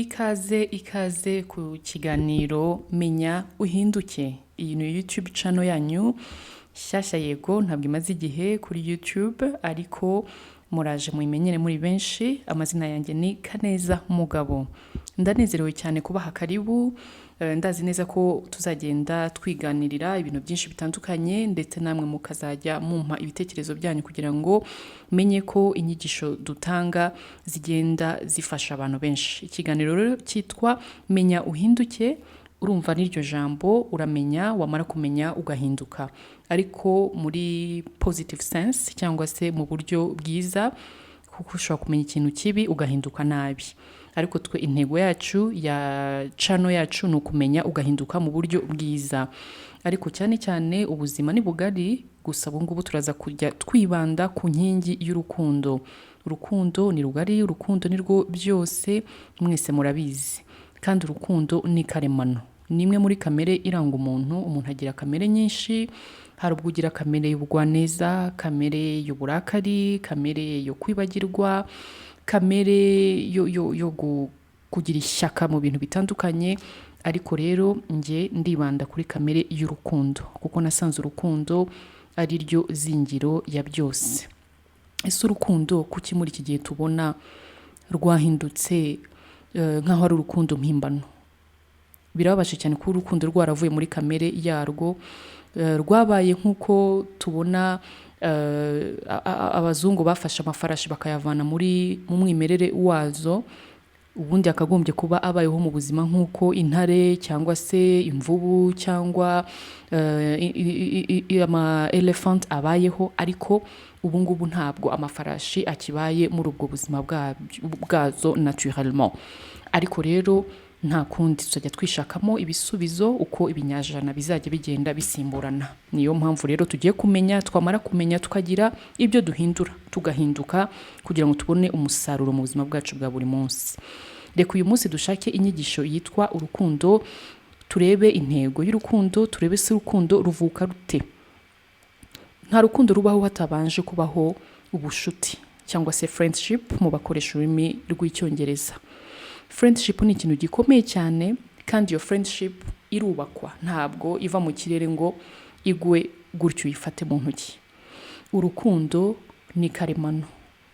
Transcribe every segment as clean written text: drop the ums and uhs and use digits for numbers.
Ikaze ku kiganiro Menya Uhinduke. Iyi ni YouTube channel yanyu shyashya, yego ntabwo imaze igihe kuri YouTube, ariko muraje Mwimerere muri benshi. Amazina yanjye ni Neza Mugabo. Ndanezerewe cyane kubaha karibu. Ndazi neza ko tuzagenda twiganirira ibintu byinshi bitandukanye, ndetse namwe mukazajya mumpa ibitekerezo byanyu kugira ngo menye ko inyigisho dutanga zigenda zifasha abantu benshi. Ikiganiro rero cyitwa Menya Uhinduke. Urumva n'iryo jambo, uramenya, wamara kumenya ugahinduka, ariko muri positive sense cyangwa se mu buryo bwiza, kuko ushobora kumenya ikintu kibi ugahinduka nabi. Ariko twe intego yacu ya channel yacu ni ukumenya ugahinduka mu buryo bwiza. Ariko cyane cyane ubuzima ni bugari, gusa ubu ngubu turaza kujya twibanda ku nkingi y'urukundo. Urukundo ni rugari, urukundo ni rwo byose, mwese murabizi. Kandi urukundo ni karemano, ni imwe muri kamere iranga umuntu. Umuntu agira kamere nyinshi, hari ubwo ugira kamere y'ubugwaneza, kamere y'uburakari, kamere yo kwibagirwa, kamere yo kugira ishyaka mu bintu bitandukanye. Ariko rero nge ndibanda kuri kamere y'urukundo, kuko nasanze urukundo ari ryo zingiro ya byose. Ese urukundo kuki muri iki gihe tubona rwahindutse nk'aho ari urukundo mpimbano? Birababaje cyane ko urukundo rwaravuye muri kamere yarwo, rwabaye nk'uko tubona abazungu bafashe amafarashi bakayavana mu mwimerere wazo. Ubundi akagombye kuba abayeho mu buzima nk'uko intare cyangwa se imvubu cyangwa ama elephant abayeho, ariko ubu ngubu ntabwo amafarashi akibaye muri ubwo buzima bwazo naturellement. Ariko rero nta kundi, tuzajya twishakamo ibisubizo uko ibinyajana bizajya bigenda bisimburana. Niyo mpamvu rero tugiye kumenya, twamara kumenya tukagira ibyo duhindura, tugahinduka kugira ngo tubone umusaruro mu buzima bwacu bwa buri munsi. Reka uyu munsi dushake inyigisho yitwa urukundo, turebe intego y'urukundo, turebe se urukundo ruvuka rute. Nta rukundo rubaho hatabanje kubaho ubushuti cyangwa se friendship mu bakoresha ururimi rw'icyongereza. Friendship ni ikintu gikomeye cyane, kandi iyo friendship irubakwa, ntabwo iva mu kirere ngo igwe gutyo uyifate mu ntoki. Urukundo ni karemano.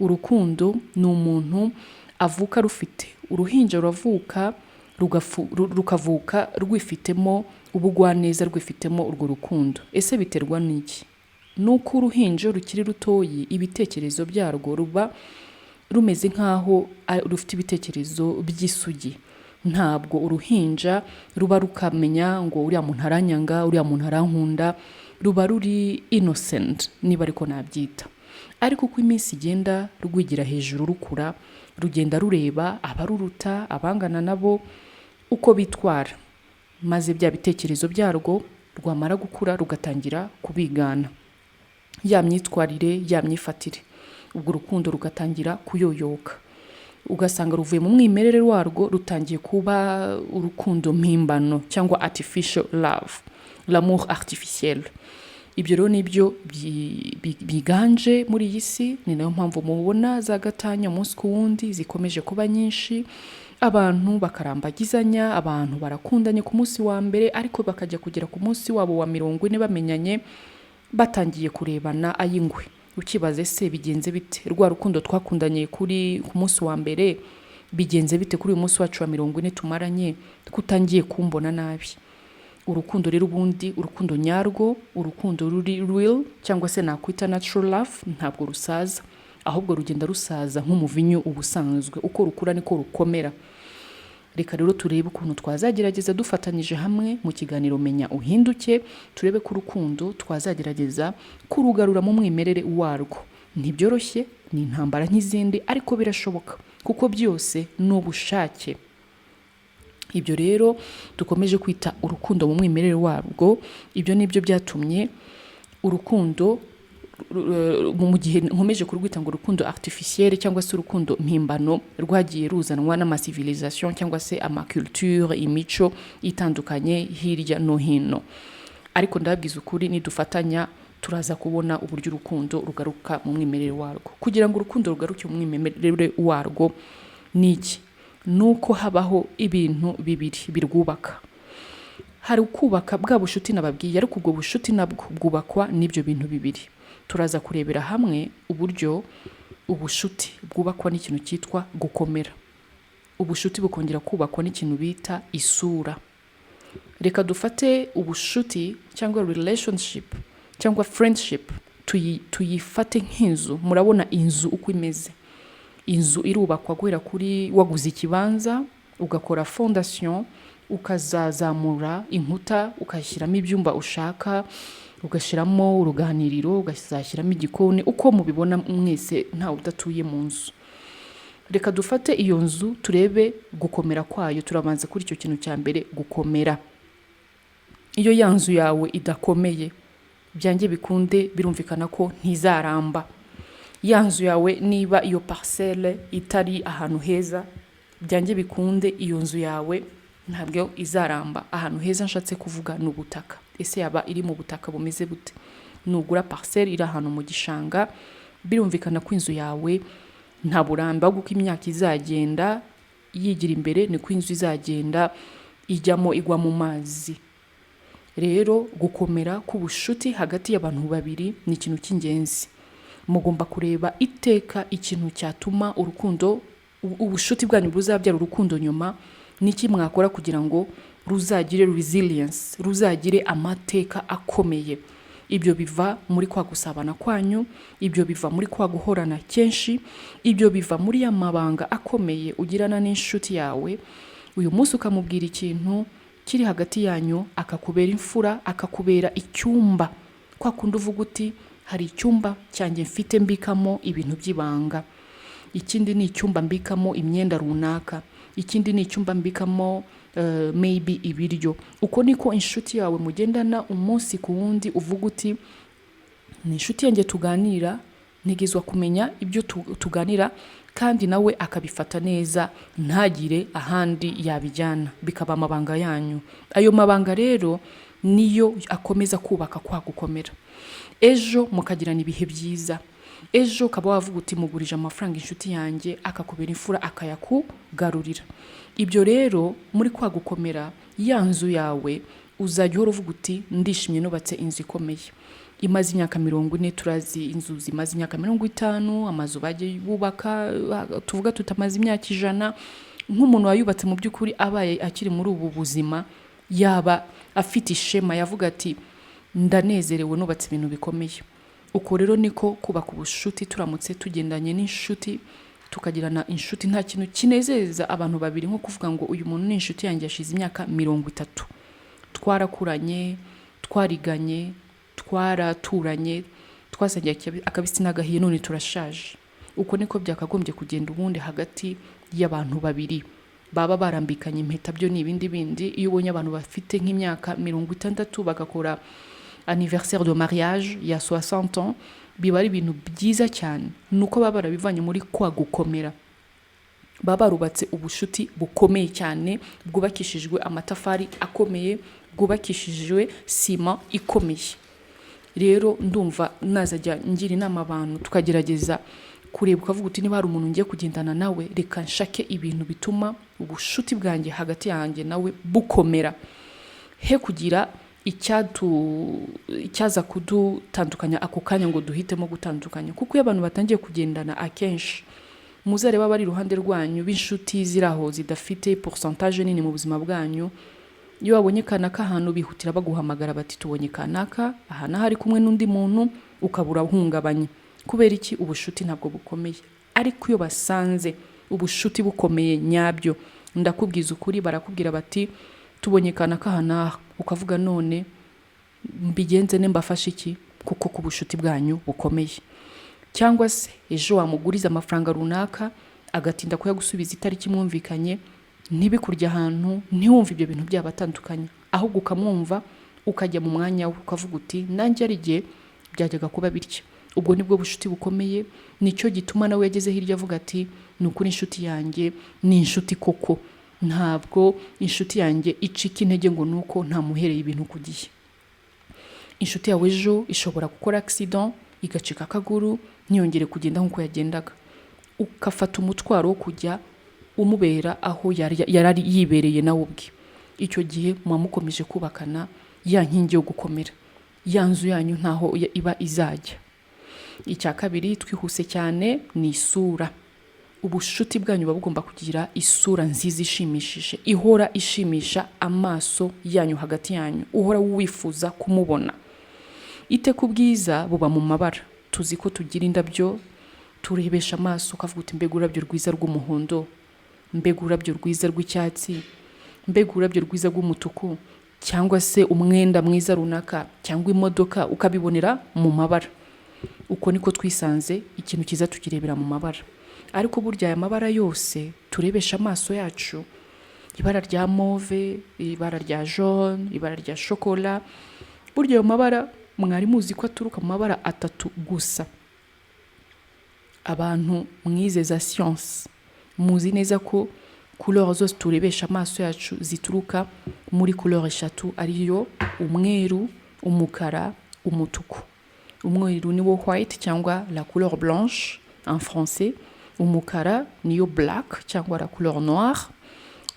Urukundo ni umuntu avuka rufite. Uruhinja ruravuka rukavuka rwifitemo ubugwaneza, rwifitemo urwo rukundo. Ese biterwa n'iki? Nuko uruhinja rukiri rutoyi, ibitekerezo byarwo ruba rumeze nk'aho rufite ibitekerezo by'isugi. Ntabwo uruhinja ruba rukamenya ngo uriya muntu aranyanga, uriya muntu arankunda. Ruba ruri innocent, niba ariko nabyita. Ariko uko iminsi igenda rwigira hejuru, rukura, rugenda rureba abaruruta, abangana nabo uko bitwara, maze bya bitekerezo byarwo rwamara gukura rugatangira kubigana, ya myitwarire, ya myifatire. Ubwo urukundo rugatangira kuyoyoka, ugasanga ruvuye mu mwimerere warwo, rutangiye kuba urukundo mpimbano cyangwa artificial love, l'amour artificiel. Ibyo rero nibyo biganje muri iyi si. Ni nayo mpamvu mubona za gatanya umunsi ku wundi zikomeje kuba nyinshi. Abantu bakarambagizanya, abantu barakundanye ku munsi wa mbere, ariko bakajya kugera ku munsi wabo wa 40 bamenyanye, batangiye kurebana ayingwe. Ukibaze se bigenze bite? Rwa rukundo twakundanye ku munsi wa mbere bigenze bite kuri uyu munsi wacu wa 40 tumaranye, kutangiye kumbona nabi? Urukundo rero ubundi, urukundo nyarwo, urukundo ruri real cyangwa se nakwita natural love, ntabwo rusaza, ahubwo rugenda rusaza nk'umuvinyu ubusanzwe. Uko rukura niko rukomera. Reka rero turebe ukuntu twazagerageza dufatanyije hamwe mu kiganiro Menya Uhinduke, turebe ko urukundo twazagerageza kurugarura mu mwimerere warwo. Ntibyoroshye, ni intambara nk'izindi, ariko birashoboka, kuko byose ni ubushake. Ibyo rero dukomeje kwita urukundo mu mwimerere warwo. Ibyo nibyo byatumye urukundo, mu gihe nkomeje kurwita ngo urukundo artificiel cyangwa se urukundo mpimbano, rwagiye ruzanwa n'amasivilisation cyangwa se amaculture, imico itandukanye hirya no hino. Ariko ndababwiza ukuri, nidufatanya turaza kubona uburyo urukundo rugaruka mu mwimerere warwo. Kugira ngo urukundo rugaruke mu mwimerere warwo, niki nuko habaho ibintu bibiri birwubaka. Hari ukubaka bwa bushuti nababwiye, ariko ubwo bushuti nabwo bwubakwa n'ibyo bintu bibiri. Turaza kurebera hamwe uburyo ubushuti bwubakwa n'ikintu cyitwa gukomera. Ubushuti bukongera kubakwa n'ikintu bita isura. Reka dufate ubushuti cyangwa relationship cyangwa friendship tuyifate nk'inzu. Murabona inzu uko imeze. Inzu irubakwa guhera kuri waguze ikibanza, ugakora fondation, ukazazamura inkuta, ukashyiramo ibyumba ushaka, ugashyiramo uruganiriro, ugashyiramo igikoni, uko mubibona mwese nta udatuye mu nzu. Reka dufate iyo nzu turebe gukomera kwayo. Turabanza kuri icyo kintu cya mbere, gukomera. Iyo ya nzu yawe idakomeye, byanjye bikunde birumvikana ko ntizaramba. Ya nzu yawe niba iyo parcelle itari ahantu heza, byanjye bikunde iyo nzu yawe ntabwo izaramba. Ahantu heza nshatse kuvuga ni ubutaka. Ese yaba iri mu butaka bumeze bute? Nugura parcelle iri ahantu mu gishanga, birumvikana ko inzu yawe nta buramba, kuko imyaka izagenda yigira imbere niko inzu izagenda ijyamo igwa mu mazi. Rero gukomera k'ubushuti hagati y'abantu babiri ni ikintu cy'ingenzi. Mugomba kureba iteka ikintu cyatuma urukundo, ubushuti bwanyu buzabyara urukundo nyuma, niki mwakora kugira ngo ruzagire resilience, ruzagire amateka akomeye. Ibyo biva muri kwa gusabana kwanyu, ibyo biva muri kwa guhorana kenshi, ibyo biva muri ya mabanga akomeye ugirana n'inshuti yawe. Uyu munsi ukamubwira ikintu kiri hagati yanyu, akakubera imfura, akakubera icyumba. Kwa kundi uvuga uti hari icyumba cyanjye mfite mbikamo ibintu by'ibanga, ikindi ni icyumba mbikamo imyenda runaka, ikindi ni icyumba mbikamo maybe ibiryo. Uko niko inshuti yawe mugendana umunsi ku wundi. Uvuga uti ni inshuti yanjye tuganira, ntegezwa kumenya ibyo tuganira, kandi nawe akabifata neza, ntagire ahandi yabijyana, bikaba amabanga yanyu. Ayo mabanga rero niyo akomeza kubaka kwa gukomera. Ejo mukagirana ibihe byiza. Ejo ukaba wavuga uti mugurije amafaranga inshuti yanjye, akakubera imfura, akayakugarurira. Ibyo rero muri kwa gukomera ya nzu yawe, uzajya uhora uvuga uti ndishimye nubatse inzu ikomeye. Imaze imyaka 40, turazi inzu zimaze imyaka 50, amazu bagiye bubaka tuvuga tutamaze imyaka 100. Nk'umuntu wayubatse mu by'ukuri abaye akiri muri ubu buzima, yaba afite ishema, yavuga ati ndanezerewe nubatse ibintu bikomeye. Uko rero niko kubaka ubushuti. Turamutse tugendanye n'inshuti, tukagirana inshuti, nta kintu kinezeza abantu babiri nko kuvuga ngo uyu muntu ni inshuti yanjye yashize imyaka 30, twarakuranye, twariganye, twaraturanye, twasangiye akabisi n'agahiye, none turashaje. Uko niko byakagombye kugenda ubundi hagati y'abantu babiri. Baba barambikanye impeta, byo ni ibindi bindi. Iyo ubonye abantu bafite nk'imyaka 60 bagakora anniversaire de mariage ya 60 ans, biba ari ibintu byiza cyane. Nuko baba barabivanye muri kwa gukomera. Baba barubatse ubushuti bukomeye cyane, bwubakishijwe amatafari akomeye, bwubakishijwe sima ikomeye. Rero ndumva nazajya ngira inama abantu tukagerageza kureba, ukavuga uti niba hari umuntu ngiye kugendana nawe, reka nshake ibintu bituma ubushuti bwanjye hagati yanjye nawe bukomera, he kugira icyaza kudutandukanya ako kanya ngo duhitemo gutandukanya. Kuko iyo abantu batangiye kugendana akenshi, muzareba bari iruhande rwanyu b'inshuti ziraho zidafite pourcentage nini mu buzima bwanyu, iyo babonye kanaka ahantu bihutira baguhamagara bati tubonye kanaka aha naho ari kumwe n'undi muntu, ukabura uhungabanye. Kubera iki? Ubushuti ntabwo bukomeye. Ariko iyo basanze ubushuti bukomeye nyabyo, ndakubwiza ukuri, barakubwira bati tubonye kanaka aha naho, ukavuga none mbigenze ne mbafashe iki, kuko ku bushuti bwanyu bukomeye. Cyangwa se ejo wamuguriza amafaranga runaka, agatinda kuyagusubiza itariki mwumvikanye, ntibikurya ahantu, ntiwumve ibyo bintu byabatandukanye, ahubwo ukamwumva, ukajya mu mwanya we, ukavuga uti nanjye ari gihe byajyaga kuba bityo. Ubwo nibwo bushuti bukomeye. Nicyo gituma nawe yageze hirya avuga ati ni ukuri inshuti yanjye ni inshuti koko, ntabwo inshuti yanjye icika intege ngo nuko ntamuhereye ibintu ku gihe. Inshuti yawe ejo ishobora gukora accident, igacika akaguru, ntiyongere kugenda nk'uko yagendaga, ukafata umutwaro wo kujya umubera aho yari yibereye nawe ubwe. Icyo gihe mukomeje kubakana ya nkingi yo gukomera, ya nzu yanyu ntaho iba izajya. Icya kabiri twihuse cyane ni isura. Ubushuti bwanyu bugomba kugira isura nziza ishimishije, ihora ishimisha amaso yanyu hagati yanyu, uhora wifuza kumubona. Iteka ubwiza buba mu mabara. Tuzi ko tugira indabyo turebesha amaso ukavuga uti mbega urabyo rwiza rw'umuhondo, mbega urabyo rwiza rw'icyatsi, mbega urabyo rwiza rw'umutuku, cyangwa se umwenda mwiza runaka, cyangwa imodoka, ukabibonera mu mabara. Uko niko twisanze ikintu cyiza tukirebera mu mabara. Ariko burya aya mabara yose turebesha amaso yacu, ibara rya mauve, ibara rya jaune, ibara rya chocolat, burya ayo mabara mwari muzi ko aturuka mu mabara atatu gusa. Abantu mwize za science muzi neza ko couleur zose turebesha amaso yacu zituruka muri couleur eshatu, ariyo umweru, umukara, umutuku. Umweru niwo white cyangwa la couleur blanche en français, umukara niyo black cyangwa la couleur noire,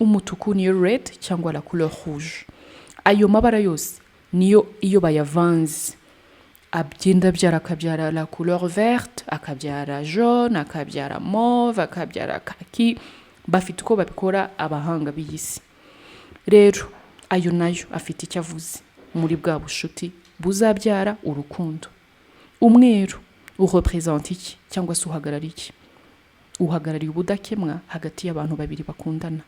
umutuku niyo red cyangwa la couleur rouge. Ayo mabara yose niyo iyo bayavanze agenda akabyara la couleur verte, akabyara jaune, akabyara mauve, akabyara kaki. Bafite uko babikora abahanga b'iyisi. Rero ayo nayo afite icyo avuze muri bwa bushuti buzabyara urukundo. Umweru urepresenta iki cyangwa se uhagarariye iki? Uhagarariye ubudakemwa hagati y'abantu babiri bakundana.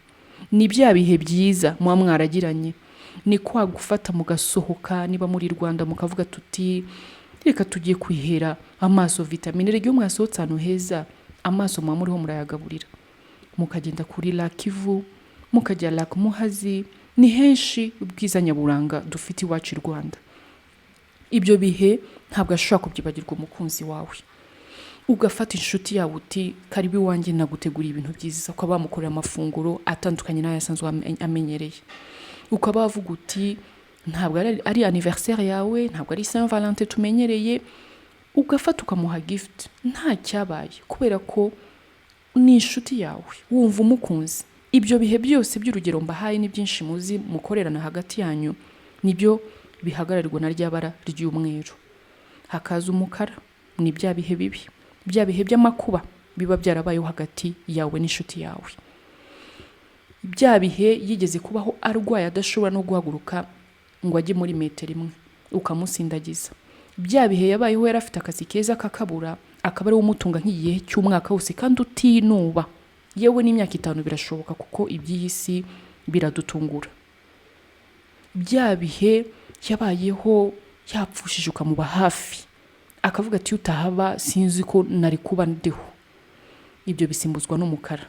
Ni bya bihe byiza muba mwaragiranye, ni kwa gufata mugasohoka, niba muri Rwanda mukavuga tuti reka tugiye kwihera amaso vitamine. Rero mwasohotse ahantu heza, amaso muba muriho murayagaburira, mukagenda kuri Lakivu, mukajya Lak Muhazi, ni henshi ubwiza nyaburanga dufite iwacu i Rwanda. Ibyo bihe ntabwo ashobora kubyibagirwa umukunzi wawe. Ugafata inshuti yawe uti karibu iwanjye naguteguriye ibintu byiza, ukaba bamukorera amafunguro atandukanye n'ayo asanzwe amenyereye. Ukaba wavuga uti ntabwo ari anniversaire yawe, ntabwo ari Saint Valentin tumenyereye, ugafata ukamuha gift, nta cyabaye, kubera ko ni inshuti yawe, wumva umukunzi. Ibyo bihe byose by'urugero mbahaye ni byinshi muzi mukorerana hagati yanyu, nibyo bihagararirwa na ryabara ry'umweru. Hakaza umukara, ni bya bihe bibi, bya bihe by'amakuba biba byarabayeho hagati yawe n'inshuti yawe. Bya bihe yigeze kubaho arwaye adashobora no guhaguruka ngo ajye muri metero imwe, ukamusindagiza. Bya bihe yabayeho yari afite akazi keza kakabura, akaba ari umutunga nk'igihe cy'umwaka wose kandi utinuba. Yewe n'imyaka 5 birashoboka kuko iby'isi biradutungura. Bya bihe yabayeho yapfushije ukamuba hafi, akavuga ati utahaba sinzi ko nari kuba ndiho. Ibyo bisimbuzwa n'umukara.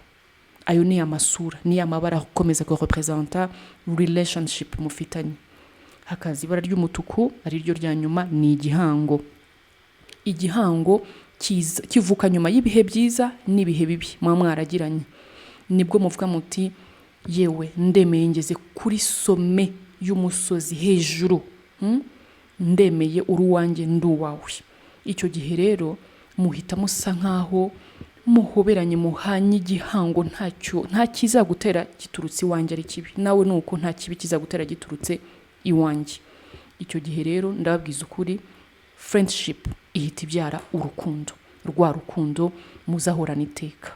Ayo ni amasura, ni amabara akomeza ko representa relationship mufitanye. Hakaza ibara ry'umutuku, ari ryo rya nyuma, ni igihango. Igihango kivuka nyuma y'ibihe byiza n'ibihe bibi mwa mwaragiranye. Nibwo muvuga muti yewe ndemeye ngeze kuri some y'umusozi hejuru, ndemeye uruwanjye nduwawe. Icyo gihe rero muhita musa nkaho muhoberanye, muhanye igihango, nta kizagutera giturutse iwanjye ari kibi, nawe nuko nta kibi kizagutera giturutse iwanjye. Icyo gihe rero ndababwiza ukuri, friendship ihita ibyara urukundo, rwa rukundo muzahorana iteka.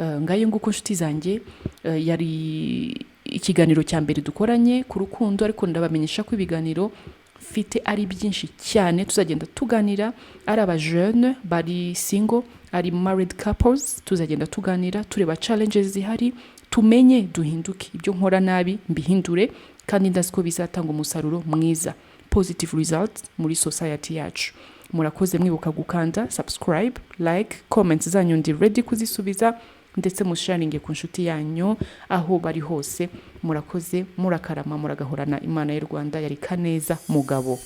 Ngaye nguko nshuti zanjye, yari ikiganiro cya mbere dukoranye ku rukundo, ariko ndabamenyesha ko ibiganiro mfite ari byinshi cyane tuzagenda tuganira. Ari aba jeune bari single, ari married couples, tuzagenda tuganira tureba challenges zihari, tumenye duhinduke. Ibyo nkora nabi mbihindure, kandi ndazi ko bizatanga umusaruro mwiza, positive results muri society yacu. Murakoze mwibuka gukanda subscribe, like, comments zanyu ndi ready kuzisubiza, ndetse musharinge ku nshuti yanyu aho bari hose. Murakoze, murakarama, muragahorana. Imana y'u Rwanda yari Kaneza Mugabo.